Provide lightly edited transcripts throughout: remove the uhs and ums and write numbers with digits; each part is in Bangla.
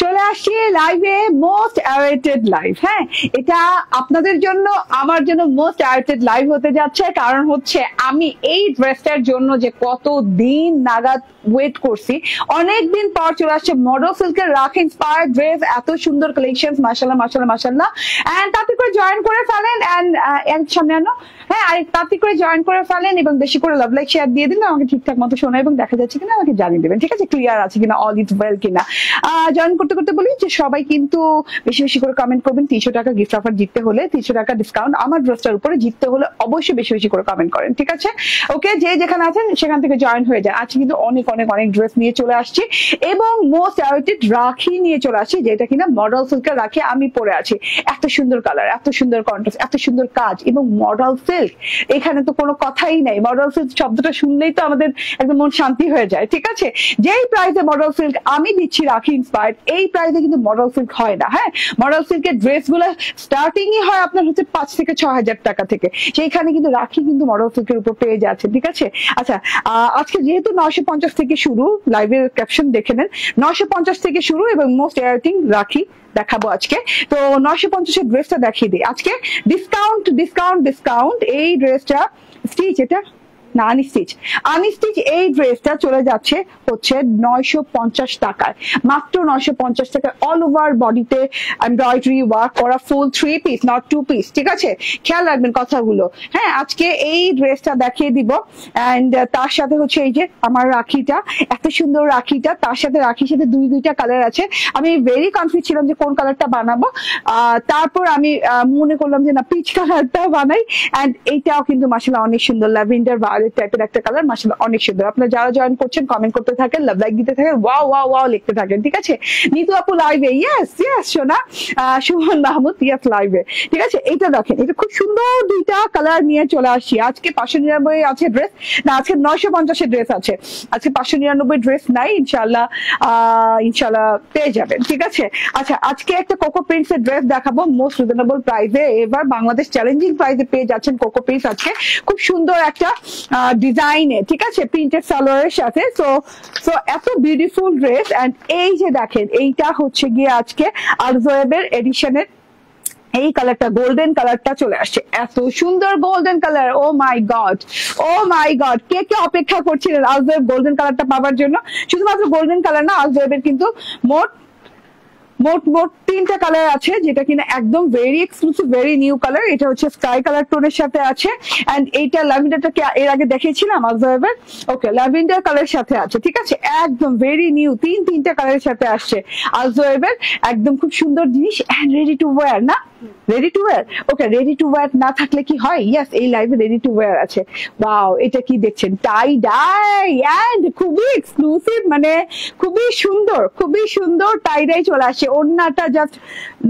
চলে আসছি লাইভে, মোস্ট অ্যাওয়েটেড লাইভ। হ্যাঁ, এটা আপনাদের জন্য আমার জন্য মোস্ট অ্যাওয়েটেড লাইভ হতে যাচ্ছে। কারণ হচ্ছে আমি এই ড্রেসটার জন্য যে কত দিন নাগাদ ওয়েট করছি, অনেকদিন পর চলে আসছে মডেল সিল্কের রাখি ইন্সপায়ার্ড ড্রেস। এত সুন্দর কালেকশন, মাশাআল্লাহ মাশাআল্লাহ মাশাআল্লাহ। এন্ড তাতে করে জয়েন করে ফেলেন, এন্ড সামনে আনো। হ্যাঁ, আর তাতে করে জয়েন করে ফেলেন এবং বেশি করে লাভ লাইক শেয়ার দিয়ে দিন, আমাকে ঠিকঠাক মতো শোনা এবং দেখা যাচ্ছে কিনা আমাকে জানিয়ে দেবেন। ঠিক আছে, ক্লিয়ার আছে কিনা, অল ইজ ওয়েল কিনা। জয়েন করতে করতে বলি যে সবাই কিন্তু বেশি বেশি করে কমেন্ট করবেন। 300 টাকা গিফট অফার জিততে হলে, 300 টাকা ডিসকাউন্ট আমার ড্রেসটার উপরে জিততে হলে অবশ্যই বেশি বেশি করে কমেন্ট করেন। ঠিক আছে, ওকে, যে যেখানে আছেন সেখান থেকে জয়েন হয়ে যান। আজকে কিন্তু অনেক অনেক অনেক ড্রেস নিয়ে চলে আসছি এবং মোস্ট অ্যাওয়েটেড রাখি নিয়ে চলে আসছি, যেটা কিনা মডেল সিল্কের রাখি আমি পরে আছি। এত সুন্দর কালার, এত সুন্দর কন্ট্রাস্ট, এত সুন্দর কাজ এবং মডেল সিল্ক, এখানে তো কোনো কথাই নাই। মডেল সিল্ক শব্দটা শুনলেই তো আমাদের একদম মন শান্তি হয়ে যায়। ঠিক আছে, যেই প্রাইসে মডেল সিল্ক আমি দিচ্ছি রাখি ইন্সপায়ার্ড, এই প্রাইসে কিন্তু মডেল সিল্ক হয় না। হ্যাঁ, মডেল সিল্কের ড্রেস গুলো স্টার্টিংই হয় আপনার হচ্ছে 5 থেকে 6,000 টাকা থেকে, সেইখানে কিন্তু রাখি কিন্তু মডেল সিল্কের উপর পেয়ে যাচ্ছে। ঠিক আছে, আচ্ছা, আজকে যেহেতু 950 থেকে শুরু, লাইভের ক্যাপশন দেখে নেন, 950 থেকে শুরু এবং মোস্ট এয়ারটিং রাখি দেখাবো আজকে। তো 950 ড্রেসটা দেখিয়ে দিই আজকে। Discount discount discount. এই ড্রেসটা স্টিচ, এটা না আনস্টিচ, আনস্টিচ এই ড্রেসটা চলে যাচ্ছে হচ্ছে 950 টাকায়, মাত্র 950 টাকায়। অল ওভার বডিতে এমব্রয়ডারি ওয়ার্ক করা, ফুল 3 পিস, নট 2 পিস। ঠিক আছে, খেয়াল রাখবেন কথাগুলো। হ্যাঁ, আজকে এই ড্রেসটা দেখিয়ে দিব। এন্ড তার সাথে হচ্ছে এই যে আমার রাখিটা, এত সুন্দর রাখিটা, তার সাথে রাখির সাথে দুইটা কালার আছে। আমি ভেরি কনফিউজ ছিলাম যে কোন কালারটা বানাবো, তারপর আমি মনে করলাম যে না, পিচ কালারটা বানাই। এন্ড এইটাও কিন্তু মাশাআল্লাহ অনেক সুন্দর, ল্যাভেন্ডার ভায়োলেট টাইপের একটা কালার, মাশাআল্লাহ অনেক সুন্দর। আপনারা যারা জয়েন করছেন কমেন্ট করতে থাকেন, লাভ লাইক দিতে থাকেন, ওয়াও ওয়াও ওয়াও লিখতে থাকেন। ঠিক আছে, নিতু আপু লাইভে, ইয়েস ইয়েস সোনা, সুমন মাহমুদ ইয়েস লাইভে। ঠিক আছে, এটা দেখেন, এটা খুব সুন্দর দুইটা কালার নিয়ে চলে আসছি আজকে। 599 আছে ড্রেস, না আজকে 950 ড্রেস আছে, আজকে 599 ড্রেস নাই। ইনশাআল্লাহ ইনশাআল্লাহ পেয়ে যাবেন। ঠিক আছে, আচ্ছা, আজকে একটা কোকো প্রিন্টস এর ড্রেস দেখাবো মোস্ট রিজনেবল প্রাইসে। এবার বাংলাদেশ চ্যালেঞ্জিং প্রাইসে পেয়ে যাচ্ছেন কোকো প্রিন্টস আজকে, খুব সুন্দর একটা ডিজাইনে। ঠিক আছে, প্রিন্টেড সালোয়ারের সাথে। সো এত বিউটিফুল ড্রেস। এন্ড এই যে দেখেন, এইটা হচ্ছে গিয়ে আজকে আরজোয়েবের এডিশনের এই কালারটা, গোল্ডেন কালারটা চলে আসছে, এত সুন্দর golden colour. O my god, O my god, কে কে অপেক্ষা করছিলেন আরজোয়েব গোল্ডেন কালারটা পাওয়ার জন্য? শুধুমাত্র গোল্ডেন কালার না, আরজোয়েবের কিন্তু মোট 3টা কালার আছে, যেটা কিনা একদম very exclusive, very new colour. এটা হচ্ছে স্কাই কালার টোনের সাথে আছে। এন্ড এইটা ল্যাভেন্ডারটাকে এর আগে দেখিয়েছিলাম আলজোয়েবের, ওকে, ল্যাভেন্ডার কালার সাথে আছে। ঠিক আছে, একদম ভেরি নিউ, তিনটা কালারের সাথে আসছে আলজোয়েবের। একদম খুব সুন্দর জিনিস। এন্ড রেডি টু ওয়্যার না, ready to wire, okay, ready to wire না থাকলে কি হয়? ইয়েস, এই লাইভে রেডি টু ওয়্যার আছে। ওয়াও, এটা কি দেখছেন, টাই ডাই, এন্ড খুবই এক্সক্লুসিভ, মানে খুবই সুন্দর, খুবই সুন্দর টাই ডাই চলে আসে। ওড়নাটা জাস্ট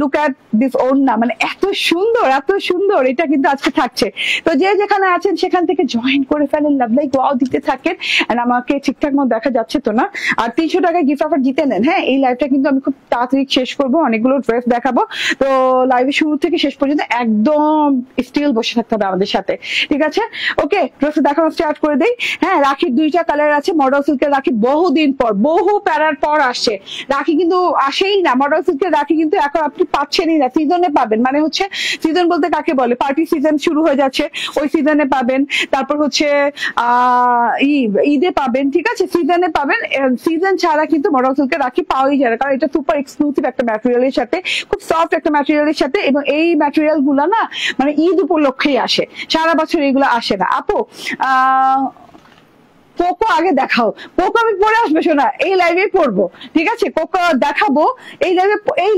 লুক এট দিস ওড়না, মানে এত সুন্দর, এত সুন্দর। এটা কিন্তু আজকে থাকছে। তো যে যেখানে আছেন সেখান থেকে জয়েন করে ফেলেন, লাভ লাইক ওয়াও দিতে থাকেন। এন্ড আমাকে ঠিকঠাক মতো দেখা যাচ্ছে তো না? আর 300 টাকা গিফট অফার জিতে নেন। হ্যাঁ, এই লাইভটা কিন্তু আমি খুব তাড়াতাড়ি শেষ করবো, অনেকগুলো ড্রেস দেখাবো। তো লাইভে শুরু থেকে শেষ পর্যন্ত একদম স্টিল বসে থাকতে হবে আমাদের সাথে। ঠিক আছে, ওকে, ড্রেস দেখানো স্টার্ট করে দেই। হ্যাঁ, রাখির 2টা কালার আছে। মডেল সিল্কের রাখি বহুদিন পর, বহু প্যারার পর আসছে। রাখি কিন্তু আসেই না, মডেল সিল্কের রাখি কিন্তু এখন আপনি পাচ্ছেনই না, সিজনে পাবেন। মানে হচ্ছে সিজন বলতে কাকে বলে, পার্টি সিজন শুরু হয়ে যাচ্ছে, ওই সিজনে পাবেন। তারপর হচ্ছে ঈদে পাবেন। ঠিক আছে, সিজনে পাবেন। সিজন ছাড়া কিন্তু মডেল সিল্কের রাখি পাওয়াই যায় না, কারণ এটা সুপার এক্সক্লুসিভ একটা ম্যাটেরিয়ালের সাথে, খুব সফট একটা ম্যাটেরিয়ালের সাথে। এবং এই ম্যাটেরিয়াল গুলা না মানে ঈদ উপলক্ষেই আসে, সারা বছর এগুলো আসে না। আপু কোকো আগে দেখাও, কোকো আমি পরে আসবে শোনা, এই লাইভে পড়বো। ঠিক আছে, কোকো দেখাবো এই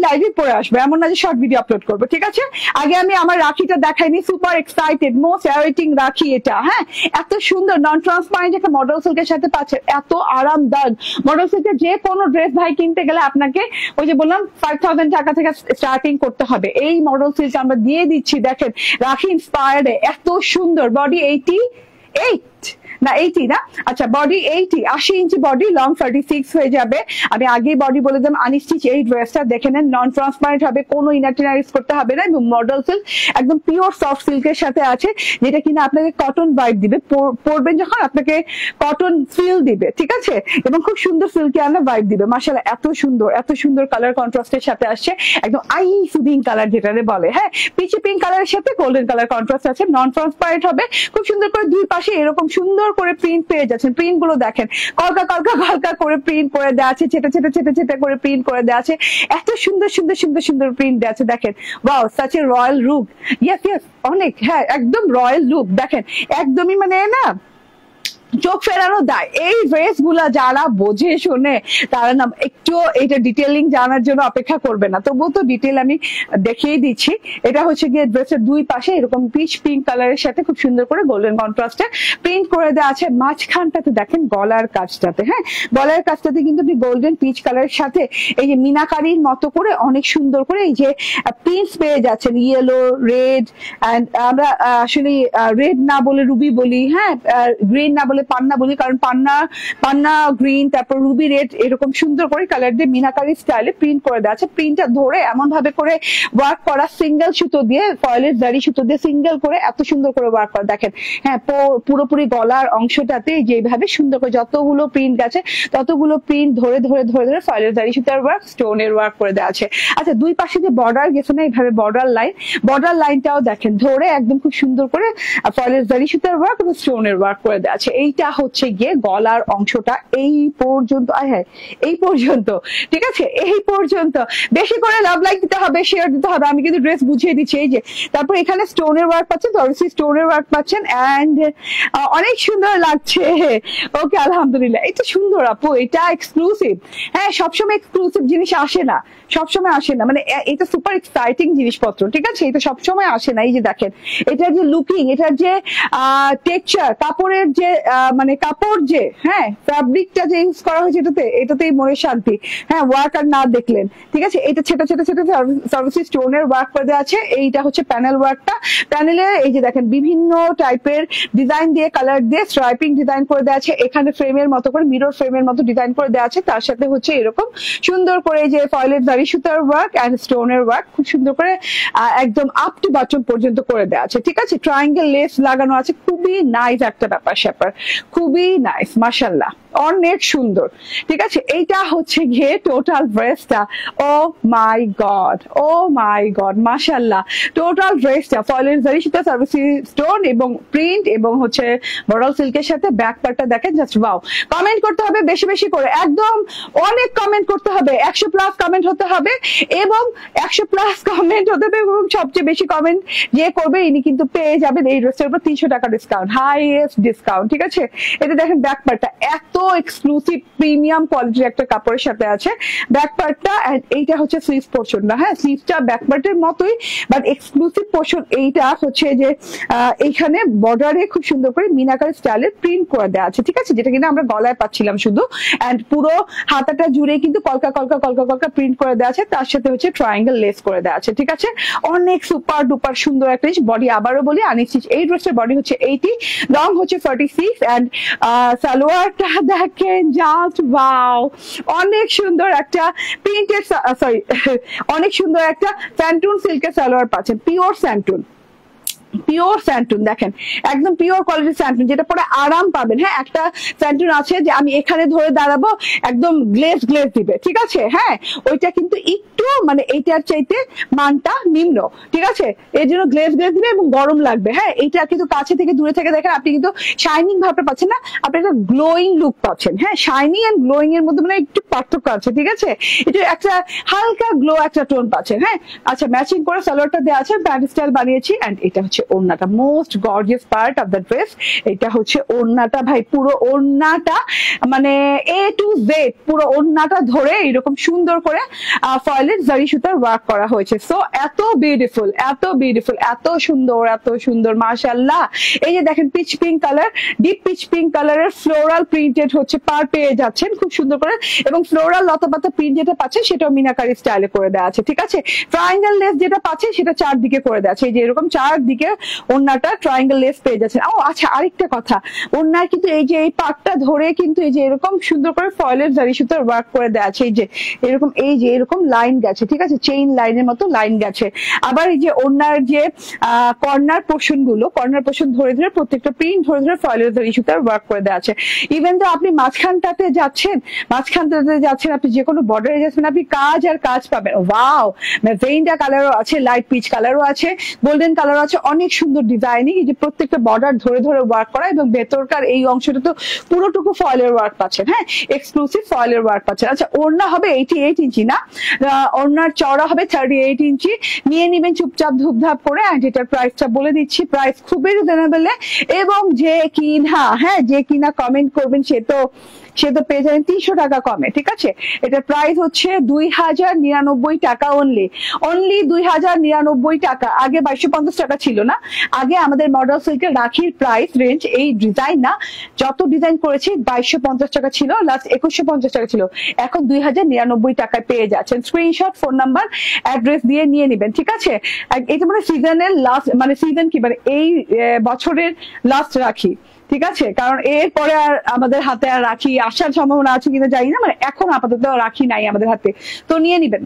লাইভে পরে আসবো, এমন না যে শর্ট ভিডিও আপলোড করবো। ঠিক আছে, আগে আমি আমার রাখিটা দেখাইনি। সুপার এক্সাইটেড, মোস্ট অ্যাওয়েটিং রাখি এটা। হ্যাঁ, এত সুন্দর নন ট্রান্সপারেন্ট একটা মডেল সিল্কের সাথে পাচ্ছে, এত আরামদায়ক। মডেল সিল্কের যে কোনো ড্রেস ভাই কিনতে গেলে আপনাকে ওই যে বললাম 5000 টাকা থেকে স্টার্টিং করতে হবে। এই মডেল সিল্ক আমরা দিয়ে দিচ্ছি, দেখেন রাখি ইন্সপায়ার্ড, এত সুন্দর বডি 88 না 80 না, আচ্ছা বডি 80 ইঞ্চি বডি, লং 36 হয়ে যাবে। আমি আগেই বডি বলে দিলাম। আনস্টিচ এই ড্রেসটা দেখে নেন, নন ট্রান্সপারেন্ট হবে, কোনো ইনার টিনার ইউজ করতে হবে না, এবং মডেল সিল্ক একদম পিওর সফট সিল্কের সাথে আছে, যেটা কিনা আপনাকে কটন ভাইব দিবে, পরবেন যখন আপনাকে কটন ফিল দিবে, ঠিক আছে, এবং খুব সুন্দর সিল্কি আনা ভাইব দিবে। মাশাআল্লাহ এত সুন্দর কালার কন্ট্রাস্টের সাথে আসছে, একদম আই সুদিং কালার যেটারে বলে, হ্যাঁ, পিচি পিঙ্ক কালারের সাথে গোল্ডেন কালার কন্ট্রাস্ট আছে, নন ট্রান্সপারেন্ট হবে, খুব সুন্দর করে দুই পাশে এরকম সুন্দর করে প্রিন্ট পেয়ে যাচ্ছেন। প্রিন্ট গুলো দেখেন, কলকা করে প্রিন্ট করে দেওয়া আছে, ছেটে করে প্রিন্ট করে দেওয়া আছে, এত সুন্দর প্রিন্ট দেওয়া আছে। দেখেন wow, such a royal look, yes অনেক, হ্যাঁ একদম রয়্যাল লুক। দেখেন একদমই মানে না চোখ ফেরানো দায়। এই ড্রেস গুলা যারা বোঝে শোনে তারা না একটু এটা ডিটেইলিং জানার জন্য অপেক্ষা করবে না, তবুও তো ডিটেইল আমি দেখিয়ে দিচ্ছি। এটা হচ্ছে গিয়ে ড্রেসের দুই পাশে এরকম পিচ পিঙ্ক কালারের সাথে খুব সুন্দর করে গোল্ডেন কন্ট্রাস্টে প্রিন্ট করে দেওয়া আছে। মাঝখানটাতে দেখেন গলার কাজটাতে, হ্যাঁ গলার কাজটাতে কিন্তু আপনি গোল্ডেন পিচ কালারের সাথে এই যে মিনাকারির মতো করে অনেক সুন্দর করে এই যে প্রিন্টস পেয়ে যাচ্ছেন, ইয়েলো, রেড, এন্ড আমরা আসলে রেড না বলে রুবি বলি, হ্যাঁ গ্রিন না বলে পান্না বলি, কারণ পান্না গ্রিন, তারপর রুবি রেড, এরকম সুন্দর করে কালার দিয়ে মিনাকারি স্টাইলে প্রিন্ট করে দেওয়া আছে। প্রিন্টটা ধরে এমন ভাবে করে ওয়ার্ক করা, সিঙ্গেল সুতো দিয়ে, ফয়েলের জারি সুতো দিয়ে সিঙ্গেল করে এত সুন্দর করে ওয়ার্ক করা। দেখেন হ্যাঁ পুরোপুরি গলার অংশটাতে যেভাবে সুন্দর করে যতগুলো প্রিন্ট গেছে ততগুলো প্রিন্ট ধরে ফয়েলের জারি সুতার ওয়ার্ক, স্টোনের ওয়ার্ক করে দেওয়া আছে। আচ্ছা দুই পাশে যে বর্ডার গেছে না এইভাবে বর্ডার লাইনটাও দেখেন ধরে একদম খুব সুন্দর করে ফয়েলের জারি সুতার ওয়ার্ক এবং স্টোনের ওয়ার্ক করে দেওয়া আছে। এইটা হচ্ছে গিয়ে গলার অংশটা এই পর্যন্ত, এই পর্যন্ত, ঠিক আছে, এই পর্যন্ত। বেশি করে লাভ লাইক দিতে হবে, শেয়ার দিতে হবে, আমি কিন্তু ড্রেস বুঝিয়ে দিচ্ছি। এই যে তারপর এখানে স্টোনের ওয়ার্ক পাচ্ছেন, স্টোনের ওয়ার্ক পাচ্ছেন, এন্ড অনেক সুন্দর লাগছে। ওকে আলহামদুলিল্লাহ, এটা সুন্দর আপু, এটা এক্সক্লুসিভ। হ্যাঁ সবসময় এক্সক্লুসিভ জিনিস আসে না, মানে এটা সুপার এক্সাইটিং জিনিসপত্র, ঠিক আছে, এটা সবসময় আসে না। এই যে দেখেন এটার যে লুকিং, এটার যে টেক্সচার, কাপড়ের যে মানে কাপড় যে, হ্যাঁ ফ্যাব্রিকটা যে ইউজ করা হয়েছে এটাতেই মনে শান্তি। হ্যাঁ ওয়ার্ক আর না দেখলেন, ঠিক আছে, এটা ছোট সার্ভিস স্টোনের ওয়ার্ক করে দেওয়া আছে। এইটা হচ্ছে প্যানেল ওয়ার্কটা, প্যানেলে এই যে দেখেন বিভিন্ন টাইপের ডিজাইন দিয়ে, কালার দিয়ে স্ট্রাইপিং ডিজাইন করে দেওয়া আছে। এখানে ফ্রেমের মতো করে, মিরর ফ্রেমের মতো ডিজাইন করে দেওয়া আছে, তার সাথে হচ্ছে এরকম সুন্দর করে যে ফয়েলের জারি সুতার ওয়ার্ক এন্ড স্টোনের ওয়ার্ক খুব সুন্দর করে একদম আপ টু বাটন পর্যন্ত করে দেওয়া আছে, ঠিক আছে, ট্রায়াঙ্গেল লেস লাগানো আছে। খুবই নাইস একটা ব্যাপার স্যাপার, খুবই নাইস, মাশাআল্লাহ অনেক সুন্দর, ঠিক আছে। এইটা হচ্ছে গিয়ে টোটাল ড্রেসটা। ও মাই গড মাশাআল্লাহ, টোটাল ড্রেসটা ফয়েলের জারি সুতা, সার্ভিস স্টোন এবং প্রিন্ট এবং হচ্ছে মডেল সিল্কের সাথে ব্যাক পার্টটা দেখেন, জাস্ট ওয়াও। কমেন্ট করতে হবে বেশি করে, একদম অনেক কমেন্ট করতে হবে, 100+ কমেন্ট হতে হবে, এবং 100+ কমেন্ট হতে হবে, এবং সবচেয়ে বেশি কমেন্ট যে করবে ইনি কিন্তু পেয়ে যাবেন এই ড্রেসের উপর 300 টাকা ডিসকাউন্ট, হাইয়েস্ট ডিসকাউন্ট, ঠিক আছে। এটা দেখেন ব্যাক পার্টটা এত এক্সক্লুসিভ প্রিমিয়াম কোয়ালিটির একটা কাপড়ের সাথে আছে ব্যাক পার্টটা, এন্ড এইটা হচ্ছে স্লিভ পোর্শনটা, হ্যাঁ স্লিভটা ব্যাক পার্টের মতোই, বাট এক্সক্লুসিভ পোর্শন এইটা হচ্ছে যে এইখানে বর্ডারে খুব সুন্দর করে মিনাকারি স্টাইলের প্রিন্ট করে দেওয়া আছে, ঠিক আছে, যেটা কিন্তু আমরা গলায় পাচ্ছিলাম শুধু, এন্ড পুরো হাতাটা জুড়ে কিন্তু কলকা প্রিন্ট করে দেওয়া আছে, তার সাথে হচ্ছে ট্রায়াঙ্গেল লেস করে দেওয়া আছে, ঠিক আছে। অনেক সুপার ডুপার সুন্দর একটা বডি। আবারও বলি আনস্টিচ এই ড্রেসের বডি হচ্ছে 80, লং হচ্ছে 46, এন্ড সালোয়ারটা দেখেন জাস্ট ওয়াও, অনেক সুন্দর একটা প্রিন্টেড, অনেক সুন্দর একটা স্যান্টুন সিল্কের সালোয়ার পাচ্ছেন, পিওর স্যান্টুন, দেখেন একদম পিওর কোয়ালিটির স্যান্টুন, যেটা পরে আরাম পাবেন। হ্যাঁ একটা স্যান্টুন আছে যে আমি এখানে ধরে দাঁড়াবো একদম গ্লেজ দিবে, ঠিক আছে, হ্যাঁ ওইটা কিন্তু একটু মানে এইটার চাইতে মানটা নিম্ন, ঠিক আছে, এই জন্য গ্লেজ দিবে এবং গরম লাগবে। হ্যাঁ এইটা কিন্তু কাছে থেকে দূরে থেকে দেখেন আপনি কিন্তু শাইনিং ভাবটা পাচ্ছেন না, আপনি একটা গ্লোয়িং লুক পাচ্ছেন। হ্যাঁ শাইনিং এন্ড গ্লোয়িং এর মধ্যে মানে একটু পার্থক্য আছে, ঠিক আছে, এটা একটা হালকা গ্লো একটা টোন পাচ্ছেন। হ্যাঁ আচ্ছা ম্যাচিং করে সালোয়ারটা দেওয়া আছে, প্যান্ট স্টাইল বানিয়েছি, এন্ড এটা হচ্ছে ওড়নাটা, most gorgeous part of the dress. এটা হচ্ছে ওড়নাটা, ভাই পুরো ওড়নাটা মানে A to Z পুরো ওড়নাটা ধরে এরকম সুন্দর করে ফয়েলের জারি সুতার ওয়ার্ক করা হয়েছে। সো এত বিউটিফুল, এত সুন্দর মাশাআল্লাহ। এই যে দেখেন pitch pink colour, deep pitch pink কালারের ফ্লোরাল প্রিন্টেড হচ্ছে পার পেয়ে যাচ্ছেন খুব সুন্দর করে, এবং ফ্লোরাল লতাপাতা প্রিন্ট যেটা পাচ্ছেন সেটাও মিনাকারি স্টাইলে করে দেওয়া আছে, ঠিক আছে। ট্রায়াঙ্গেল লেস যেটা পাচ্ছেন সেটা চারদিকে করে দেওয়া আছে, এই যে এরকম চারদিকে ওড়নাটা ট্রায়াঙ্গেল লেস পেয়ে যাচ্ছেন। ও আচ্ছা, আরেকটা কথা, ওড়নার কিন্তু এই যে এই পাটটা ধরে কিন্তু এই যে এরকম সুন্দর করে ফয়েলের জারি সুতার ওয়ার্ক করে দেওয়া আছে। এই যে এরকম লাইন গেছে, ঠিক আছে, চেইন লাইনের মতো লাইন গেছে। আবার এই যে ওড়নার যে কর্নার পোর্শন গুলো, কর্নার পোর্শন ধরে ধরে প্রত্যেকটা প্রিন্ট ধরে ধরে ফয়েলের জারি সুতার ওয়ার্ক করে দেওয়া আছে। ইভেন তো আপনি মাঝখানটাতে যাচ্ছেন, আপনি যে কোনো বর্ডারে যাচ্ছেন, আপনি কাজ আর কাজ পাবেন। ওয়াও, ভেইনটা কালারও আছে, লাইট পিচ কালারও আছে, গোল্ডেন কালারও আছে, অনেক সুন্দর ডিজাইনিং। এই যে প্রত্যেকটা বর্ডার ধরে ধরে ওয়ার্ক করা, এবং ভেতরকার এই অংশটা তো পুরোটুকু ফয়েলের ওয়ার্ক পাচ্ছেন। হ্যাঁ, এক্সক্লুসিভ ফয়েলের ওয়ার্ক পাচ্ছেন। আচ্ছা, ওড়না হবে 88 ইঞ্চি না, ওড়নার চওড়া হবে 38 ইঞ্চি। নিয়ে নিবেন চুপচাপ ধুপধাপ করে। অ্যান্ড এটার প্রাইসটা বলে দিচ্ছি, প্রাইস খুবই রিজনেবল। এবং যে কিনা কমেন্ট করবেন সে তো পেয়ে যাবেন 300 টাকা কমে, ঠিক আছে। এটার প্রাইস হচ্ছে 2099 টাকা অনলি 2099 টাকা। আগে 2250 টাকা ছিল না, আগে আমাদের মডেল সিল্কের রাখির প্রাইস রেঞ্জ এই ডিজাইন না, যত ডিজাইন করেছি 2250 টাকা ছিল, লাস্ট 2150 টাকা ছিল, এখন 2099 টাকায় পেয়ে যাচ্ছেন। স্ক্রিনশট, ফোন নাম্বার, অ্যাড্রেস দিয়ে নিয়ে নেবেন, ঠিক আছে। এটা মানে সিজনের লাস্ট, মানে সিজন কি মানে এই বছরের লাস্ট রাখি, ঠিক আছে, কারণ এরপরে আর আমাদের হাতে আর রাখি আসার সম্ভাবনা আছে কিনা জানি না, মানে এখন আপাতত রাখি নাই আমাদের হাতে, তো নিয়ে নিবেন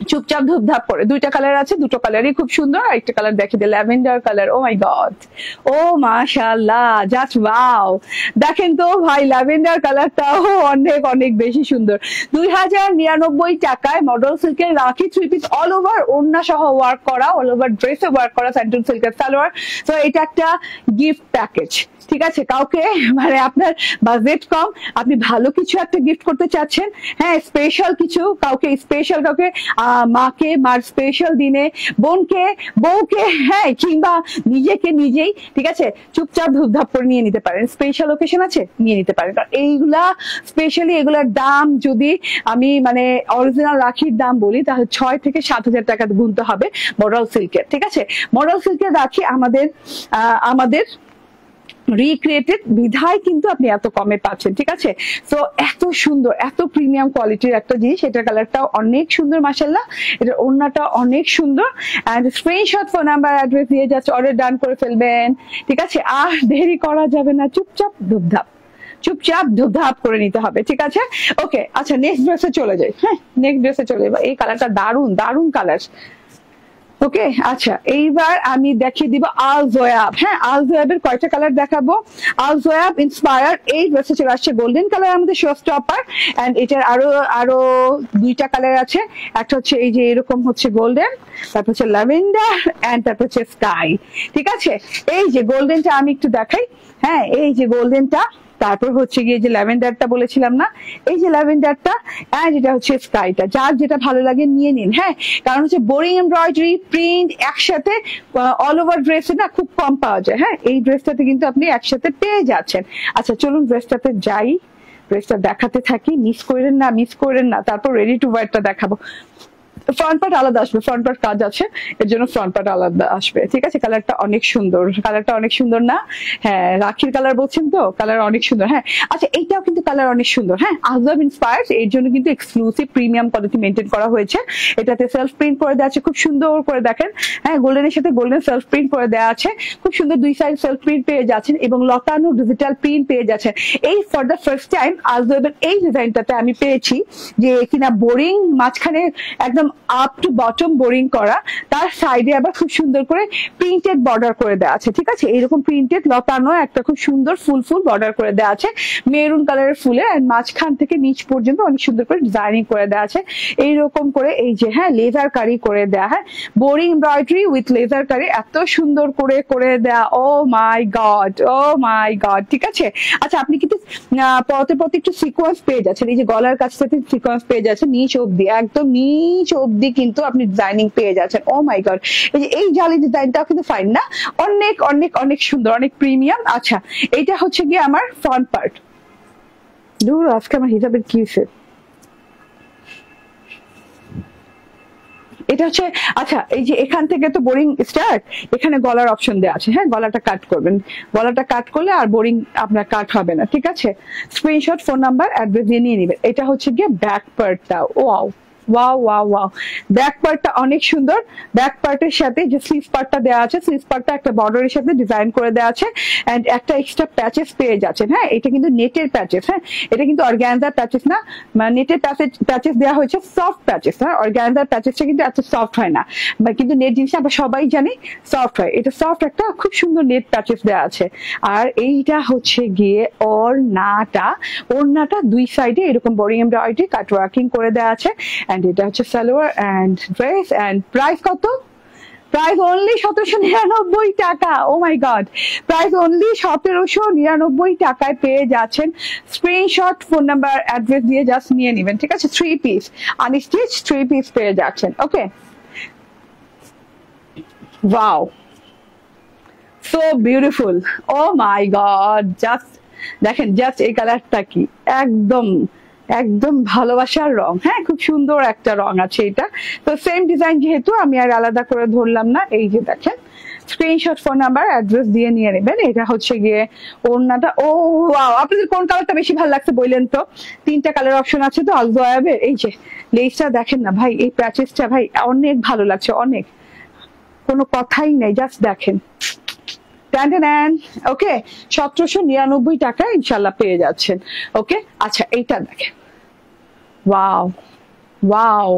চুপচাপ ধুপধাপ করে। দুইটা কালার আছে, দুটো কালারই খুব সুন্দর। একটা কালার দেখি, lavender colour. O my god, ও মাশাআল্লাহ, জাস্ট ওয়াও। দেখেন তো ভাই, ল্যাভেন্ডার কালারটাও অনেক অনেক বেশি সুন্দর। 2099 টাকায় মডেল সিল্কের রাখি থ্রি পিস, অল ওভার ওড়না সহ ওয়ার্ক করা, অল ওভার ড্রেসে ওয়ার্ক করা, স্যান্টন সিল্কের সালোয়ার। তো এটা একটা গিফট প্যাকেজ, ঠিক আছে। কাউকে মানে আপনার বাজেট কম, আপনি ভালো কিছু একটা গিফট করতে চাচ্ছেন, হ্যাঁ, স্পেশাল কিছু, কাউকে স্পেশাল, কাউকে মাকে মার স্পেশাল দিনে, বোনকে বউকে, হ্যাঁ, কিংবা নিজেকে নিজেই, ঠিক আছে, চুপচাপ ধুপধাপ করে নিয়ে নিতে পারেন। স্পেশাল ওকেশন আছে, নিয়ে নিতে পারেন। কারণ এইগুলা স্পেশালি, এগুলার দাম যদি আমি মানে অরিজিনাল রাখির দাম বলি, তাহলে 6 থেকে 7 হাজার টাকা গুনতে হবে মডেল সিল্কের, ঠিক আছে। মডেল সিল্কের রাখি আমাদের রিক্রিয়েটেড বিধায় কিন্তু আপনি এত কমে পাচ্ছেন, ঠিক আছে। তো এত সুন্দর, এত প্রিমিয়াম কোয়ালিটির একটা জিনিস। এটার কালারটাও অনেক সুন্দর মাশাআল্লাহ, এটার ওড়নাটা অনেক সুন্দর। And screenshot, phone number, address দিয়ে জাস্ট অর্ডার ডান করে ফেলবেন, ঠিক আছে। আর দেরি করা যাবে না, চুপচাপ ধুপধাপ করে নিতে হবে, ঠিক আছে। ওকে, আচ্ছা, নেক্সট ড্রেসে চলে যাই। হ্যাঁ, নেক্সট ড্রেসে চলে যাই। এই কালারটা দারুন কালার। ওকে, আচ্ছা, এইবার আমি দেখিয়ে দিব আল জোয়াব। হ্যাঁ, আল জোয়াবের কয়টা কালার দেখাবো। আল জোয়াব ইন্সপায়ার এই ড্রেসে চলে আসছে গোল্ডেন কালার, আমাদের শো স্টপার। এন্ড এটার আরো দুইটা কালার আছে। একটা হচ্ছে এই যে এরকম হচ্ছে গোল্ডেন, তারপর হচ্ছে ল্যাভেন্ডার, এন্ড তারপর হচ্ছে স্কাই, ঠিক আছে। এই যে গোল্ডেনটা আমি একটু দেখাই। হ্যাঁ, এই যে গোল্ডেনটা, তারপর হচ্ছে গিয়ে যে ল্যাভেন্ডারটা বলেছিলাম না, এই যে ল্যাভেন্ডারটা, এন্ড এটা হচ্ছে স্কাইটা। যার যেটা ভালো লাগে নিয়ে নিন। হ্যাঁ, কারণ হচ্ছে বোরিং এমব্রয়ডারি প্রিন্ট একসাথে অল ওভার ড্রেসে না খুব কম পাওয়া যায়। হ্যাঁ, এই ড্রেসটাতে কিন্তু আপনি একসাথে পেয়ে যাচ্ছেন। আচ্ছা, চলুন ড্রেসটাতে যাই, ড্রেসটা দেখাতে থাকি, মিস করেন না। তারপর রেডি টু ওয়্যারটা দেখাবো। ফ্রন্ট পার্ট আলাদা আসবে, ফ্রন্ট পার্ট কাজ আছে, এর জন্য ফ্রন্ট পার্ট আলাদা আসবে, ঠিক আছে। কালারটা অনেক সুন্দর না? হ্যাঁ, রাখির কালার বলছেন তো, কালার অনেক সুন্দর। হ্যাঁ, আচ্ছা, এইটাও কিন্তু কালার অনেক সুন্দর। হ্যাঁ, আজব ইন্সপায়ার্ড, এর জন্য কিন্তু এক্সক্লুসিভ প্রিমিয়াম কোয়ালিটি মেনটেন করা হয়েছে। এটাতে সেলফ প্রিন্ট করে দেওয়া আছে, খুব সুন্দর করে দেখেন। হ্যাঁ, গোল্ডেনের সাথে গোল্ডেন সেলফ প্রিন্ট করে দেওয়া আছে, খুব সুন্দর। দুই সাইড সেলফ প্রিন্ট পেয়ে যাচ্ছেন এবং লতানো ডিজিটাল প্রিন্ট পেয়ে যাচ্ছেন। এই ফর দ্য ফার্স্ট টাইম আজবের এই ডিজাইনটাতে আমি পেয়েছি যে কিনা বোরিং মাঝখানে একদম আপ টু বটম বোরিং করা, তার সাইডে আবার খুব সুন্দর করে প্রিন্টেড বর্ডার করে দেওয়া আছে, ঠিক আছে। এইরকম প্রিন্টেড লতানো একটা খুব সুন্দর ফুল বর্ডার করে দেওয়া আছে, মেরুন কালারের ফুলে, আর মাঝখান থেকে নিচ পর্যন্ত অনেক সুন্দর করে ডিজাইনিং করে দেওয়া আছে। এইরকম করে এই যে, হ্যাঁ, লেজার কারি করে দেওয়া, হ্যাঁ, বোরিং এমব্রয়ডারি উইথ লেজার কারি, এত সুন্দর করে দেওয়া। ও মাই গড, ঠিক আছে। আচ্ছা, আপনি কিন্তু পথে একটু সিকোয়েন্স পেয়ে যাচ্ছেন, এই যে গলার কাছটাতে সিকোয়েন্স পেয়ে যাচ্ছেন, নিচ অব্দি, একদম নিচ অব্দি কিন্তু আপনি ডিজাইনিং পেয়ে যাচ্ছেন। ও মাই গড, এই যে এই জালি ডিজাইনটাও কিন্তু ফাইন না, অনেক সুন্দর, অনেক প্রিমিয়াম। আচ্ছা, এইটা হচ্ছে গিয়ে আমার ফ্রন্ট পার্ট। দূর, আজকে আমার হিসাবের কি হয়েছে, এটা হচ্ছে। আচ্ছা, এই যে এখান থেকে তো বোরিং স্টার্ট, এখানে গলার অপশন দেওয়া আছে। হ্যাঁ, গলাটা কাট করবেন, গলাটা কাট করলে আর বোরিং আপনার কাট হবে না, ঠিক আছে। স্ক্রিনশট, ফোন নাম্বার, অ্যাড্রেস দিয়ে নিয়ে নেবেন। এটা হচ্ছে গিয়ে ব্যাক পার্টটা। Wow, wow wow wow, back পার্টটা অনেক সুন্দর। ব্যাক পার্টের সাথে যে স্লিভ পার্টটা দেওয়া আছে, স্লিভ পার্টটা একটা বর্ডারের সাথে ডিজাইন করে দেওয়া আছে, এন্ড একটা এক্সট্রা প্যাচেস পেয়ে যাচ্ছেন। হ্যাঁ, এটা কিন্তু নেটের প্যাচেস, হ্যাঁ এটা কিন্তু অর্গানজার প্যাচেস না, মানে নেটের প্যাচেস দেওয়া হয়েছে, সফট প্যাচেস। হ্যাঁ, অর্গানজার প্যাচেসটা কিন্তু এত সফট হয় না, কিন্তু নেট জিনিসটা আমরা সবাই জানি সফট হয়, এটা সফট একটা খুব সুন্দর নেট প্যাচেস দেওয়া আছে। আর এইটা হচ্ছে গিয়ে ওড়নাটা দুই সাইডে এরকম বোরিং এমব্রয়ডারি কাট ওয়ার্কিং করে দেওয়া আছে, এন্ড এটা হচ্ছে salwar and dress. And price কত? প্রাইস অনলি 1799 টাকা। Oh my god, price only 1799 টাকায় পেয়ে যাচ্ছেন। স্ক্রিনশট, ফোন নাম্বার, অ্যাড্রেস দিয়ে জাস্ট নিয়ে নেবেন, ঠিক আছে? 3 পিস আনস্টিচ 3 পিস পেয়ে যাচ্ছেন। ওকে, wow, so beautiful. O my god, just দেখেন, জাস্ট এই কালারটা কি একদম একদম ভালোবাসার রং। হ্যাঁ, খুব সুন্দর একটা রং আছে এটা। তো সেম ডিজাইন যেহেতু আমি আর আলাদা করে ধরলাম না, এই যে দেখেন, স্ক্রিনশট, ফোন নাম্বার, অ্যাড্রেস দিয়ে নিয়ে নেবেন। এটা হচ্ছে গিয়ে ওড়নাটা। ও ওয়াও, আপনাদের কোন কালারটা বেশি ভালো লাগছে বললেন তো? 3টা কালার অপশন আছে তো আলজোয়াবের। এই যে লেসটা দেখেন না ভাই, এই প্যাচেসটা ভাই অনেক ভালো লাগছে, অনেক, কোনো কথাই নেই, জাস্ট দেখেন। ওকে, 1799 টাকা ইনশাল্লাহ পেয়ে যাচ্ছেন। ওকে, আচ্ছা এইটা দেখেন, ওয়াও ওয়াও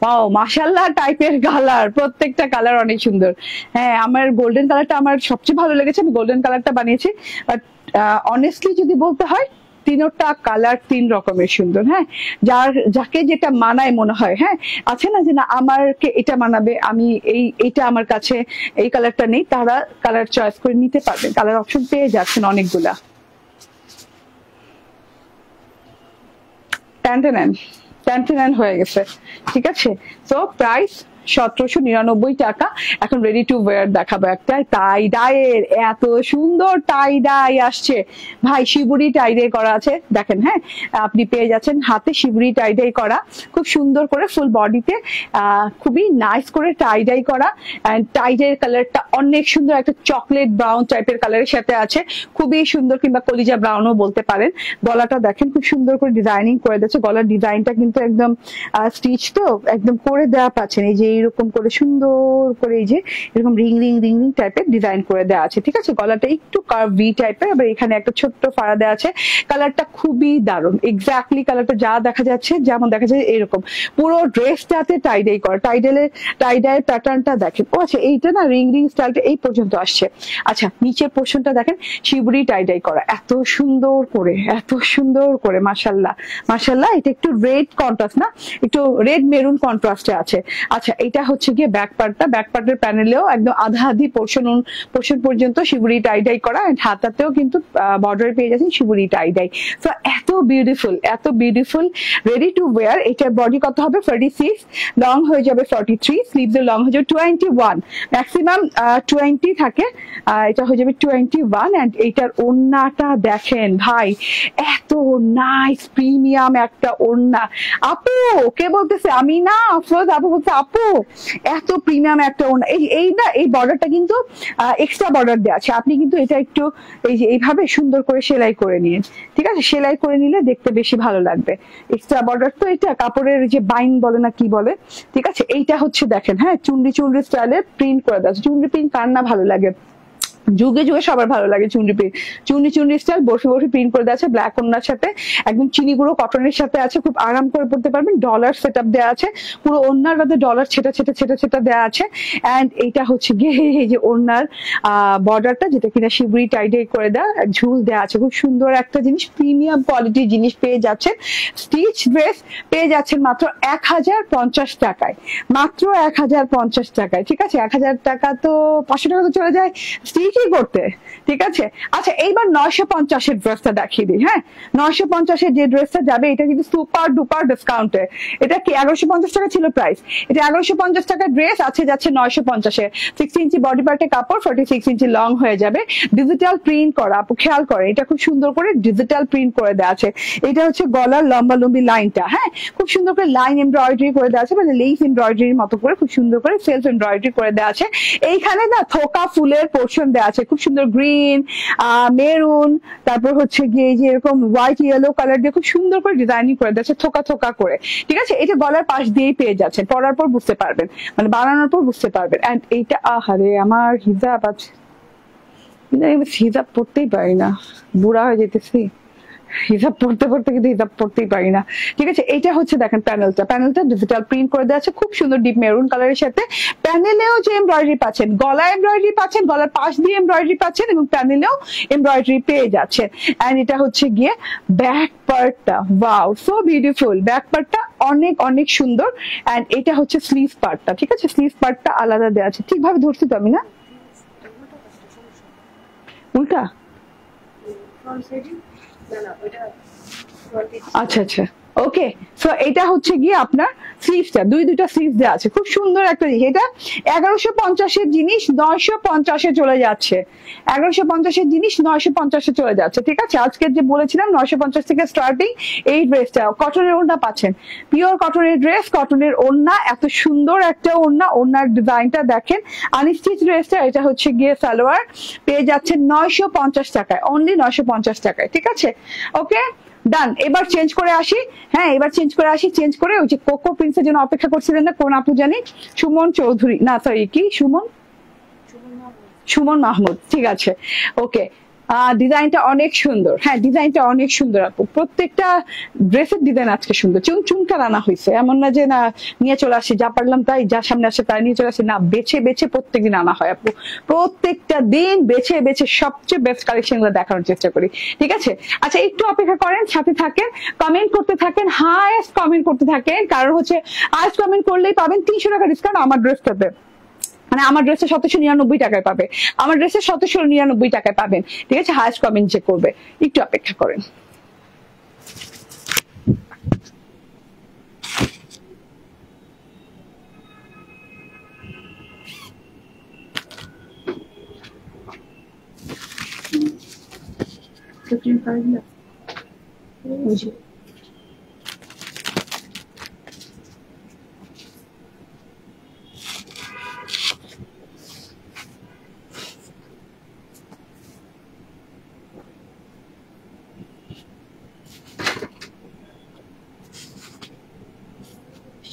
ওয়াও, মাশাআল্লাহ টাইপের কালার, প্রত্যেকটা কালার অনেক সুন্দর। হ্যাঁ, আমার গোল্ডেন কালারটা আমার সবচেয়ে ভালো লেগেছে, আমি গোল্ডেন কালারটা বানিয়েছি। বাট অনেস্টলি যদি বলতে হয়, 3টা কালার 3 রকমের সুন্দর। হ্যাঁ, যাকে যেটা মানায় মনে হয়, হ্যাঁ আছে না যে না আমারকে এটা মানাবে, আমি এইটা আমার কাছে এই কালারটা নেই, তারা কালার চয়েস করে নিতে পারবেন, কালার অপশন পেয়ে যাচ্ছেন অনেকগুলা। টেন হয়ে গেছে, ঠিক আছে? তো প্রাইস 1799 টাকা। এখন রেডি টু ওয়্যার দেখাবো একটা টাই ডাইয়ের, এত সুন্দর টাই ডাই আসছে ভাই, শিবুরি টাই ডাই করা আছে দেখেন। হ্যাঁ, আপনি পেয়ে যাচ্ছেন হাতে শিবুরি টাই ডাই করা, খুব সুন্দর করে ফুল বডিতে খুবই নাইস করে টাই ডাই করা। এন্ড টাই ডাইয়ের কালারটা অনেক সুন্দর, একটা চকলেট ব্রাউন টাইপের কালারের সাথে আছে, খুবই সুন্দর, কিংবা কলিজা ব্রাউনও বলতে পারেন। গলাটা দেখেন খুব সুন্দর করে ডিজাইনিং করে দিয়েছে, গলার ডিজাইনটা কিন্তু একদম স্টিচ তো একদম করে দেওয়া পাচ্ছেন, এই যে এইরকম করে সুন্দর করে এই যে এরকম রিং রিং রিং রিং টাইপের ডিজাইন করে দেওয়া আছে, ঠিক আছে? গলাটা একটু কার্ভ ভি টাইপের, আবার এখানে একটা ছোট্ট ফাড়া দেওয়া আছে। কালারটা খুবই দারুণ, এক্স্যাক্টলি কালারটা যা দেখা যাচ্ছে, যেমন দেখা যায় এরকম পুরো ড্রেসটাতে টাইডাই করা। টাইডাইয়ের প্যাটার্নটা দেখেন। ও আচ্ছা, এইটা না রিং রিং স্টাইলটা এই পর্যন্ত আসছে। আচ্ছা, নিচের পোর্শনটা দেখেন শিবুরি টাইডাই করা, এত সুন্দর করে মাশাআল্লাহ মাশাআল্লাহ। এটা একটু রেড কন্ট্রাস্ট না, একটু রেড মেরুন কন্ট্রাস্টে আছে। আচ্ছা, এটা হচ্ছে গিয়ে ব্যাক পার্টটা, ব্যাক পার্টের প্যানেলেও একদম আধা আধি পোর্শন পর্যন্ত শিবুরি টাইডাই করা, এন্ড হাতাতেও কিন্তু বর্ডার পেয়ে যাচ্ছেন শিবুরি টাইডাই। তো এত বিউটিফুল, রেডি টু ওয়্যার। এটার বডি কত হবে? 46, লং হয়ে যাবে 43, স্লিভস এর লং হয়ে যাবে 21, ম্যাক্সিমাম 20 থাকে, এটা হয়ে যাবে 21। এন্ড এইটার ওড়নাটা দেখেন ভাই, এত নাইস প্রিমিয়াম একটা ওড়না। আপু কে বলতেছে? আমি না, আফরোজ আপু বলছে আপু এত প্রিমিয়াম একটা ওড়না। এই না, এই বর্ডারটা কিন্তু এক্সট্রা বর্ডার দেওয়া আছে, আপনি কিন্তু এটা একটু এই যে এইভাবে সুন্দর করে সেলাই করে নিন, ঠিক আছে? সেলাই করে নিলে দেখতে বেশি ভালো লাগবে। এক্সট্রা বর্ডার তো এটা কাপড়ের যে বাইন বলে না কি বলে, ঠিক আছে? এইটা হচ্ছে দেখেন, হ্যাঁ চুনরি স্টাইলে প্রিন্ট করে দেওয়া আছে। চুনরি প্রিন্ট কার না ভালো লাগে, যুগে সবার ভালো লাগে চুনরি প্রিন্ট। চুনরি স্টাইল বরফি প্রিন্ট করে দেওয়া আছে, ব্ল্যাক ওড়নার সাথে একদম চিনি গুঁড়ো কটনের সাথে আছে, খুব আরাম করে পড়তে পারবেন। ডলার সেট আপ দেওয়া আছে, পুরো ওড়নার মধ্যে ডলার ছেটা দেওয়া আছে। এন্ড এইটা হচ্ছে গিয়ে এই যে ওড়নার বর্ডারটা, যেটা কিনা শিবুরি টাইডাই করে দেওয়া, ঝুল দেওয়া আছে, খুব সুন্দর একটা জিনিস, প্রিমিয়াম কোয়ালিটির জিনিস পেয়ে যাচ্ছেন। স্টিচ ড্রেস পেয়ে যাচ্ছেন মাত্র 1050 টাকায়, মাত্র 1050 টাকায়, ঠিক আছে? 1000 টাকা তো 500 টাকা তো চলে যায় স্টিচ করতে, ঠিক আছে? আচ্ছা, এইবার 950 ড্রেসটা দেখিয়ে দিই। হ্যাঁ, 950 যে ড্রেসটা যাবে, এটা কিন্তু সুপার ডুপার ডিসকাউন্টে। এটা কি 1150 টাকা ছিল প্রাইস, এটা 1150 টাকা ড্রেস আছে, যাচ্ছে 950-এ। 60 ইঞ্চি বডি পার্টে কাপড়, 46 ইঞ্চি লং হয়ে যাবে, ডিজিটাল প্রিন্ট করা। আপু খেয়াল করে, এটা খুব সুন্দর করে ডিজিটাল প্রিন্ট করে দেওয়া আছে। এটা হচ্ছে গলার লম্বি লাইনটা, হ্যাঁ খুব সুন্দর করে লাইন এমব্রয়ডারি করে দেওয়া আছে, মানে লেস এমব্রয়ডারির মতো করে খুব সুন্দর করে সেলফ এমব্রয়ডারি করে দেওয়া আছে। এইখানে না থোকা ফুলের পোর্শন দেওয়া দেওয়া আছে, খুব সুন্দর গ্রিন, মেরুন, তারপর হচ্ছে গিয়ে এই যে এরকম হোয়াইট ইয়েলো কালার দিয়ে খুব সুন্দর করে ডিজাইনিং করে দিচ্ছে, থোকা থোকা করে। ঠিক আছে, এটা গলার পাশ দিয়েই পেয়ে যাচ্ছেন, পরার পর বুঝতে পারবেন, মানে বানানোর পর বুঝতে পারবেন। এন্ড এইটা আহারে আমার হিজাব আছে, হিজাব পড়তেই পারি না, বুড়া হয়ে যেতেছি, হিসাব পড়তে পড়তে কিন্তু হিসাব পড়তেই পারি না। ঠিক আছে, এটা হচ্ছে দেখেন প্যানেলটা ডিজিটাল প্রিন্ট করে দেওয়া আছে খুব সুন্দর ডিপ মেরুন কালারের সাথে। প্যানেলেও যে এমব্রয়ডারি পাচ্ছেন, গলায় এমব্রয়ডারি পাচ্ছেন, গলার পাশ দিয়ে এমব্রয়ডারি পাচ্ছেন এবং প্যানেলেও এমব্রয়ডারি পেয়ে যাচ্ছেন। এন্ড এটা হচ্ছে গিয়ে ব্যাক পার্টটা, ওয়াও সো বিউটিফুল, ব্যাক পার্টটা অনেক অনেক সুন্দর। এন্ড এটা হচ্ছে স্লিভ পার্টটা, ঠিক আছে, স্লিভ পার্টটা আলাদা দেওয়া আছে, ঠিকভাবে ধরছি তো আমি না, উল্টা, আচ্ছা আচ্ছা ওকে। সো এটা হচ্ছে গিয়ে আপনার স্লিভসটা, দুইটা স্লিভ দেওয়া আছে, খুব সুন্দর একটা জিনিস। এটা 1150-এর জিনিস 950-এ চলে যাচ্ছে, 1150-এর জিনিস 950-এ চলে যাচ্ছে। ঠিক আছে, আজকে যে বলেছিলাম 950 থেকে স্টার্টিং এই ড্রেসটা। কটনের ওড়না পাচ্ছেন, পিওর কটনের ড্রেস, কটনের ওড়না, এত সুন্দর একটা ওড়না, ওড়নার ডিজাইনটা দেখেন। আনস্টিচ ড্রেসটা, এটা হচ্ছে গিয়ে সালোয়ার, পেয়ে যাচ্ছে 950 টাকায়, অনলি 950 টাকায়। ঠিক আছে, ওকে ডান। এবার চেঞ্জ করে আসি, হ্যাঁ এবার চেঞ্জ করে আসি, চেঞ্জ করে ওই যে কোকো প্রিন্সের জন্য অপেক্ষা করছিলেন না, কোন আপু জানি, সুমন চৌধুরী, না সরি কি সুমন মাহমুদ, ঠিক আছে ওকে। ডিজাইনটা অনেক সুন্দর, হ্যাঁ ডিজাইনটা অনেক সুন্দর আপু, প্রত্যেকটা ড্রেসের ডিজাইন আজকে সুন্দর, চুনকার আনা হয়েছে, এমন না যে না নিয়ে চলে আসি, যা পারলাম তাই, যা সামনে আসে তাই নিয়ে চলে আসি, না বেছে বেছে প্রত্যেকদিন আনা হয় আপু, প্রত্যেকটা দিন বেছে বেছে সবচেয়ে বেস্ট কালেকশন গুলো দেখানোর চেষ্টা করি। ঠিক আছে, আচ্ছা একটু অপেক্ষা করেন, সাথে থাকেন, কমেন্ট করতে থাকেন, হাইয়েস্ট কমেন্ট করতে থাকেন, কারণ হচ্ছে হাইয়েস্ট কমেন্ট করলেই পাবেন 300 টাকা ডিসকাউন্ট আমার ড্রেসটাতে, মানে আমার ড্রেসে 1799 টাকায় পাবে, আমার ড্রেসে 1799 টাকায় পাবেন। ঠিক আছে, হাইস্ট কমেন্ট যে করবে, একটু অপেক্ষা করেন।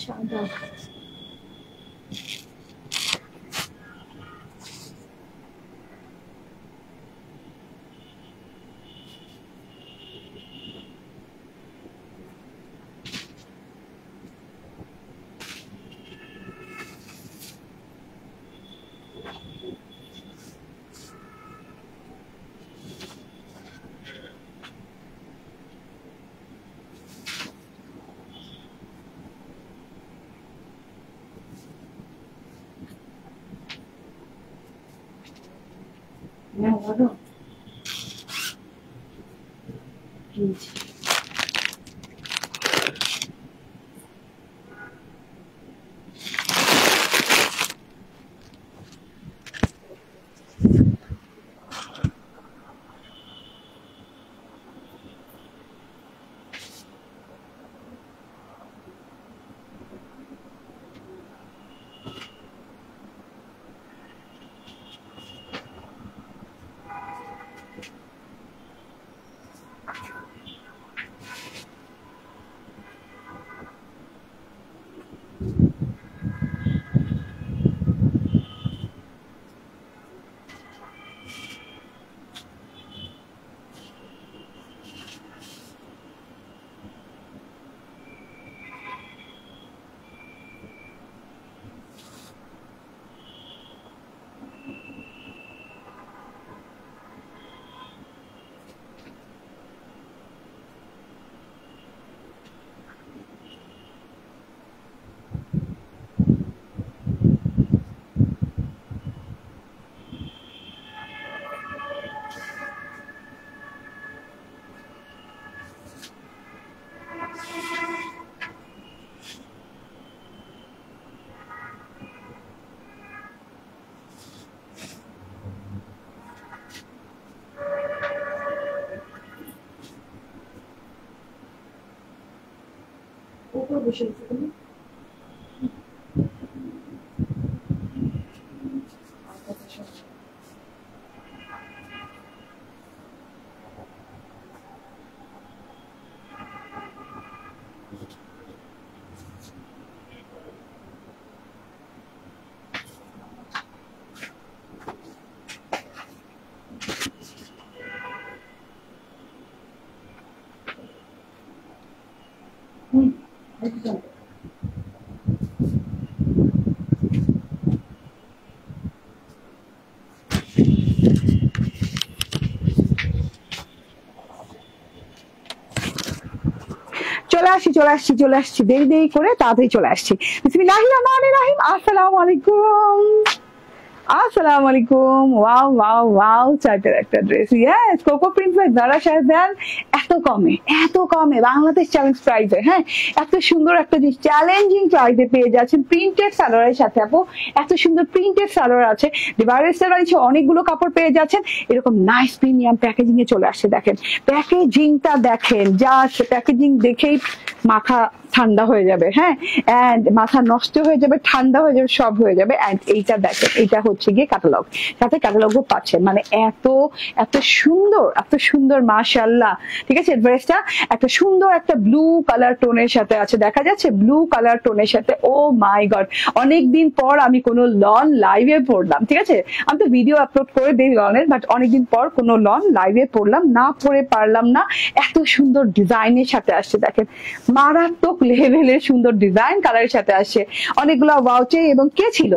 সাদা চলে আসছি দেরি দেরি করে তাড়াতাড়ি চলে আসছি। বিসমিল্লাহির রহমানির রহিম। আসসালামু আলাইকুম। আসসালামু আলাইকুম। ওয়াও ওয়াও ওয়াও টাইপের একটা ড্রেস। ইয়েস, কোকো প্রিন্ট বাই জারা শাহজাহান। এত কমে বাংলাদেশ চ্যালেঞ্জ প্রাইসে, হ্যাঁ, এত সুন্দর একটা জিনিস চ্যালেঞ্জিং প্রাইসে পেয়ে যাচ্ছেন প্রিন্টেড সালোয়ারের সাথে। আপু এত সুন্দর প্রিন্টেড সালোয়ার আছে, ডিভাইসের আছে, অনেকগুলো কাপড় পেয়ে যাচ্ছেন এরকম নাইস প্রিমিয়াম প্যাকেজিং এ চলে আসছে। দেখেন প্যাকেজিংটা, দেখেন জাস্ট প্যাকেজিং দেখেই মাথা ঠান্ডা হয়ে যাবে, হ্যাঁ, এন্ড মাথা নষ্ট হয়ে যাবে, ঠান্ডা হয়ে যাবে, সব হয়ে যাবে। এন্ড এইটা দেখেন, এটা হচ্ছে গিয়ে ক্যাটালগ, সাথে ক্যাটালগও পাচ্ছেন। মানে এত সুন্দর মাশাআল্লাহ। ঠিক আছে, ড্রেসটা একটা সুন্দর একটা ব্লু কালার টোনের সাথে আছে, দেখা যাচ্ছে ব্লু কালার টোনের সাথে। ও মাই গড, অনেকদিন পর আমি কোনো লন লাইভে পড়লাম। ঠিক আছে, আমি তো ভিডিও আপলোড করে দিই লনের, বাট অনেকদিন পর কোনো লন লাইভে পড়লাম না, পড়ে পারলাম না। এত সুন্দর ডিজাইনের সাথে আসছে, দেখেন মারাত্মক লেভেলের সুন্দর ডিজাইন কালারের সাথে আসছে, অনেকগুলো ওয়াউচে। এবং কে ছিল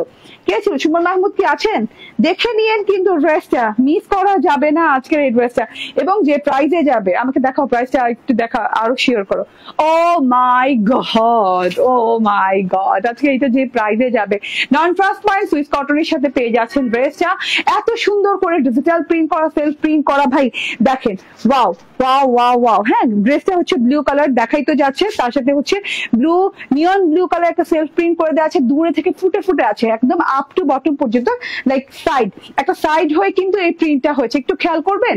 সুমন মাহমুদ কি আছেন? দেখে নিয়েন, কিন্তু ড্রেসটা মিস করা যাবে না আজকের এই ড্রেসটা। এবং যে প্রাইসে যাবে, আমাকে দেখাও প্রাইসটা একটু, দেখা আরো শিওর করো। ও মাই গড, আজকে এটা যে প্রাইসে যাবে, নন ট্রান্সপারেন্ট সুইস কটনের সাথে পেয়ে যাচ্ছেন ড্রেসটা। এত সুন্দর করে ডিজিটাল প্রিন্ট করা, সেলফ প্রিন্ট করা, ভাই দেখেন, ওয়াও ওয়াও ওয়াও ওয়াও। হ্যাঁ, ড্রেসটা হচ্ছে ব্লু কালার, দেখাই তো যাচ্ছে, তার সাথে হচ্ছে ব্লু, নিয়ন ব্লু কালার একটা সেলফ প্রিন্ট করে দেওয়া আছে, দূরে থেকে ফুটে ফুটে আছে একদম আপ টু বটম পর্যন্ত, লাইক একটা সাইড হয়ে কিন্তু এই প্রিন্টটা হয়েছে। একটু খেয়াল করবেন,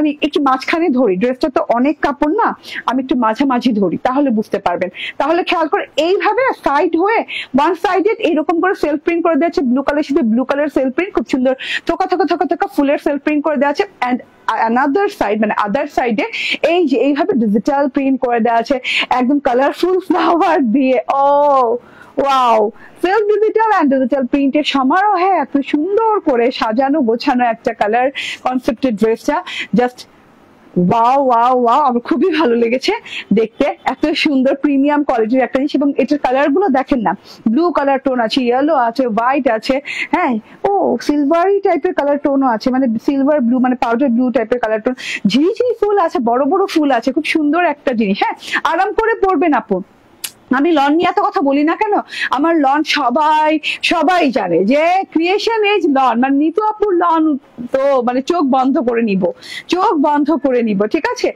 আমি একটু মাঝখানে ধরি, ড্রেসটা তো অনেক কাপড় না, আমি একটু মাঝামাঝি ধরি, তাহলে বুঝতে পারবেন। তাহলে খেয়াল করে এইভাবে সাইড হয়ে ওয়ান সাইডেড এইরকম করে সেলফ প্রিন্ট করে দেওয়া আছে, ব্লু কালার সাথে ব্লু কালার সেলফ প্রিন্ট, খুব সুন্দর থোকা থোকা থোকা থোকা ফুলের সেলফ প্রিন্ট করে দেওয়া আছে। এন্ড আনাদার সাইড, মানে আদার সাইডে এই যে এইভাবে ডিজিটাল প্রিন্ট করে দেওয়া আছে একদম কালারফুল ফ্লাওয়ার দিয়ে। ও wow, self digital and digital প্রিন্টের সমারোহে এত সুন্দর করে সাজানো গোছানো একটা কালার কনসেপ্টের ড্রেসটা, জাস্ট ওয়াও ওয়াও ওয়াও। আমার খুবই ভালো লেগেছে দেখতে, এত সুন্দর প্রিমিয়াম কোয়ালিটির একটা জিনিস। এবং এটার কালার গুলো দেখেন না, ব্লু কালার টোন আছে, ইয়েলো আছে, হোয়াইট আছে, হ্যাঁ, ও সিলভারি টাইপের কালার টোনও আছে, মানে সিলভার ব্লু, মানে পাউডার ব্লু টাইপের কালার টোন, ঝিরিঝিরি ফুল আছে, বড় বড় ফুল আছে, খুব সুন্দর একটা জিনিস। হ্যাঁ, আরাম করে পরবেন আপু। আমি লন নিয়ে এত কথা বলি না কেন, আমার লন সবাই জানে যে ক্রিয়েশন এজ লন, মানে নিতু আপুর লন তো মানে চোখ বন্ধ করে নিব, ঠিক আছে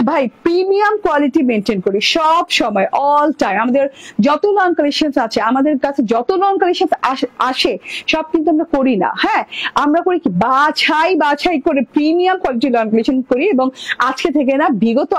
ভাই। প্রিমিয়াম কোয়ালিটি মেনটেন করি সব সময়, অল টাইম। আমাদের যত লন কালেকশন আছে, আমাদের কাছে যত লন কালেকশন আসে, সব কিন্তু আমরা করি না, হ্যাঁ, আমরা করি কি বাছাই করে প্রিমিয়াম কোয়ালিটি লন কালেকশন করি। এবং আজকে থেকে না, বিগত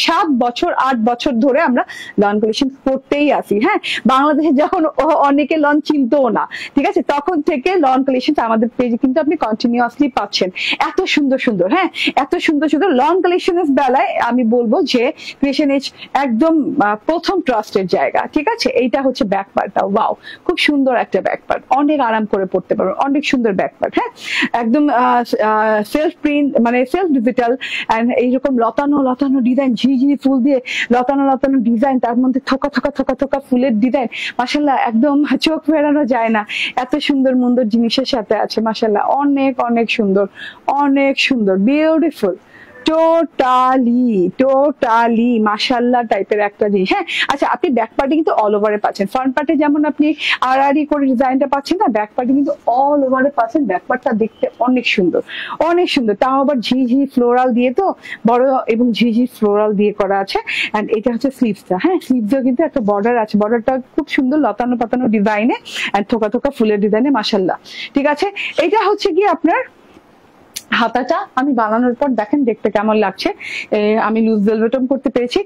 7 বছর 8 বছর ধরে আমরা লন কালেকশন করতেই আসি। হ্যাঁ, বাংলাদেশে যখন অনেকে লন চিনতো না, ঠিক আছে, তখন থেকে লন কালেকশন আমাদের পেজে কিন্তু আপনি কন্টিনিউয়াসলি পাচ্ছেন। এত সুন্দর, হ্যাঁ, এত সুন্দর লন কালেকশনের বেলায় আমি বলবো যে ক্রিয়েশন এজ একদম প্রথম ট্রাস্টের জায়গা। ঠিক আছে, এইটা হচ্ছে ব্যাক পার্টটা, ওয়াও, খুব সুন্দর একটা ব্যাক পার্ট, অনেক আরাম করে পড়তে পারবেন, অনেক সুন্দর ব্যাক পার্ট। হ্যাঁ, একদম সেলফ প্রিন্ট, মানে সেলফ ডিজিটাল, এন্ড এইরকম লতানো ডিজাইন, ঝিঝি ফুল দিয়ে লতানো ডিজাইন, তার মধ্যে থোকা থোকা ফুলের ডিজাইন, মাশাআল্লাহ, একদম চোখ ফেরানো যায় না, এত সুন্দর জিনিসের সাথে আছে, মাশাআল্লাহ, অনেক সুন্দর বিউটিফুল, টোটালি মাশাআল্লাহ টাইপের একটা জিনিস। হ্যাঁ, আচ্ছা, আপনি ব্যাক পার্টে কিন্তু অল ওভারে পাচ্ছেন, ফ্রন্ট পার্টে যেমন আপনি আড়াআড়ি করে ডিজাইনটা পাচ্ছেন না, ব্যাক পার্টে কিন্তু অল ওভারে পাচ্ছেন। ব্যাক পার্টটা দেখতে অনেক সুন্দর, তাও আবার ঝিঝি ফ্লোরাল দিয়ে, তো বড় এবং ঝিঝি ফ্লোরাল দিয়ে করা আছে। এন্ড এটা হচ্ছে স্লিভসটা, হ্যাঁ, স্লিভসেও কিন্তু একটা বর্ডার আছে, বর্ডারটা খুব সুন্দর লতানো পাতানো ডিজাইনে, এন্ড থোকা ফুলের ডিজাইনে, মাশাআল্লাহ। ঠিক আছে, এটা হচ্ছে কি আপনার হাতাটা আমি বানানোর পর দেখেন দেখতে কেমন লাগছে। আমি লুজ ভেলভেটম করতে পেরেছি।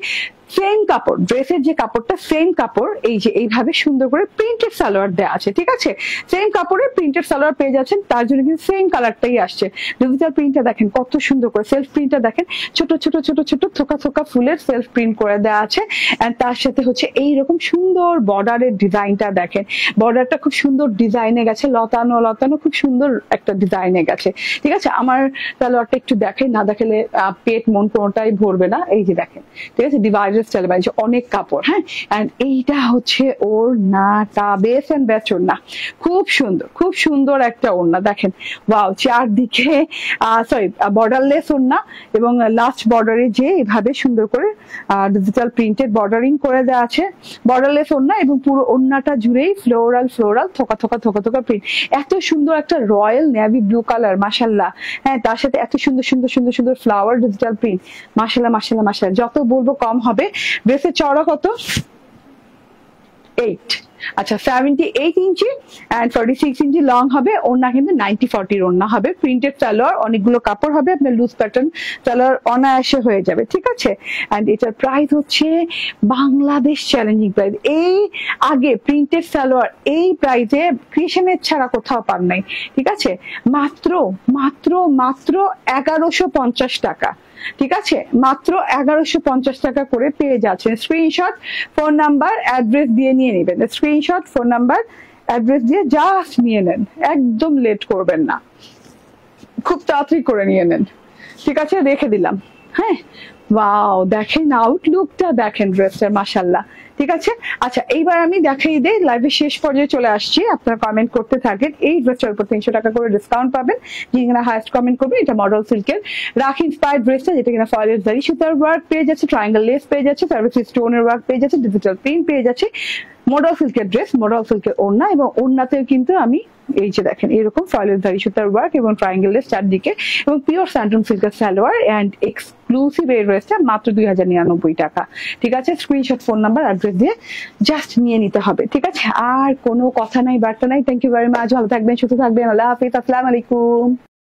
সেম কাপড়, ড্রেসের যে কাপড়টা সেম কাপড়, এই যে এইভাবে সুন্দর করে প্রিন্টেড সালোয়ার দেওয়া আছে, ঠিক আছে? সেম কাপড়ে প্রিন্টেড সালোয়ার পেয়ে যাচ্ছেন, তার জন্য কিন্তু সেম কালারটাই আসছে। ডিজিটাল প্রিন্টটা দেখেন কত সুন্দর করে, সেলফ প্রিন্টটা দেখেন ছোট ছোট ছোট ছোট থোকা থোকা ফুলের সেলফ প্রিন্ট করে দেওয়া আছে। এন্ড তার সাথে হচ্ছে এইরকম সুন্দর বর্ডারের ডিজাইনটা দেখেন, বর্ডারটা খুব সুন্দর ডিজাইনে গেছে, লতানো লতানো খুব সুন্দর একটা ডিজাইনে গেছে, ঠিক আছে? আমার সালোয়ারটা একটু দেখে, না দেখালে পেট মন কোনোটাই ভরবে না। এই যে দেখেন, ঠিক আছে, ডিভাইডার স্টাইল বানিয়েছে, অনেক কাপড়। হ্যাঁ, এন্ড এইটা হচ্ছে ওড়নাটা, বেস এন্ড বেস্ট ওড়না, খুব সুন্দর, খুব সুন্দর একটা ওড়না দেখেন। ওয়াও, চারদিকে সরি বর্ডারলেস ওড়না এবং লাস্ট বর্ডারে যে এইভাবে সুন্দর করে ডিজিটাল প্রিন্টেড বর্ডারিং করে দেওয়া আছে, বর্ডারলেস ওড়না এবং পুরো ওড়নাটা জুড়েই ফ্লোরাল ফ্লোরাল থোকা থোকা থোকা থোকা প্রিন্ট। এত সুন্দর একটা রয়্যাল নেভি ব্লু কালার, মাশাল্লাহ। হ্যাঁ, তার সাথে এত সুন্দর সুন্দর সুন্দর সুন্দর ফ্লাওয়ার ডিজিটাল প্রিন্ট, মাশাল্লাহ মাশাল্লাহ মাশাল্লাহ। যত বলবো কম হবে। ড্রেসের চওড়া কত? 8, আচ্ছা 78 ইঞ্চি এন্ড 46 ইঞ্চি লং হবে। ওড়না কিন্তু 90-40 ওড়না হবে, প্রিন্টেড সালোয়ার, অনেকগুলো কাপড় হবে, আপনার লুজ প্যাটার্ন সালোয়ার অনায়াসে হয়ে যাবে, ঠিক আছে? এন্ড এটার প্রাইস হচ্ছে বাংলাদেশ চ্যালেঞ্জিং প্রাইস। এই আগে প্রিন্টেড সালোয়ার এই প্রাইসে ক্রিয়েশনের ছাড়া কোথাও পান নাই, ঠিক আছে? মাত্র মাত্র মাত্র 1150 টাকা, ঠিক আছে? মাত্র 1150 টাকা করে পেয়ে যাচ্ছেন। স্ক্রিনশট, ফোন নাম্বার, অ্যাড্রেস দিয়ে নিয়ে নেবেন। স্ক্রিনশট, ফোন নাম্বার, অ্যাড্রেস দিয়ে জাস্ট নিয়ে নেন, একদম লেট করবেন না, খুব তাড়াতাড়ি করে নিয়ে নেন, ঠিক আছে? রেখে দিলাম। হ্যাঁ, ওয়াও, দেখেন আউটলুকটা দেখেন ড্রেসটার, মাশাল্লাহ, ঠিক আছে? আচ্ছা, এইবার আমি দেখাই দেই, লাইভের শেষ পর্যায়ে চলে আসছি। আপনারা কমেন্ট করতে থাকেন, এই ড্রেসটার উপর 300 টাকা করে ডিসকাউন্ট পাবেন যিনি কিনা হাইস্ট কমেন্ট করবে। এটা মডেল সিল্কের রাখি ইন্সপায়ার্ড ড্রেসটা, যেটা কিনা ফয়েলের জারি সুতার ওয়ার্ক পেয়ে যাচ্ছে, ট্রায়াঙ্গেল লেস পেয়ে যাচ্ছে, তারপর স্টোনের ওয়ার্ক পেয়ে যাচ্ছে, ডিজিটাল প্রিন্ট পেয়ে যাচ্ছে। মডেল সিল্কের ড্রেস, মডেল সিল্কের ওড়না, এবং ওড়নাতেও কিন্তু আমি এই যে দেখেন এরকম ফয়েলের জারি সুতার ওয়ার্ক এবং ট্রায়াঙ্গেল লেস চারদিকে, এবং পিওর স্যান্টন সিল্কের সালোয়ার এন্ড এক্সক্লুসিভ এই ড্রেসটা মাত্র 2099 টাকা, ঠিক আছে? স্ক্রিনশট, ফোন নাম্বার, অ্যাড্রেস দিয়ে জাস্ট নিয়ে নিতে হবে, ঠিক আছে? আর কোনো কথা নাই, বার্তা নাই। থ্যাংক ইউ ভেরি মাচ, ভালো থাকবেন, সুস্থ থাকবেন, আল্লাহ হাফিজ, আসসালামু আলাইকুম।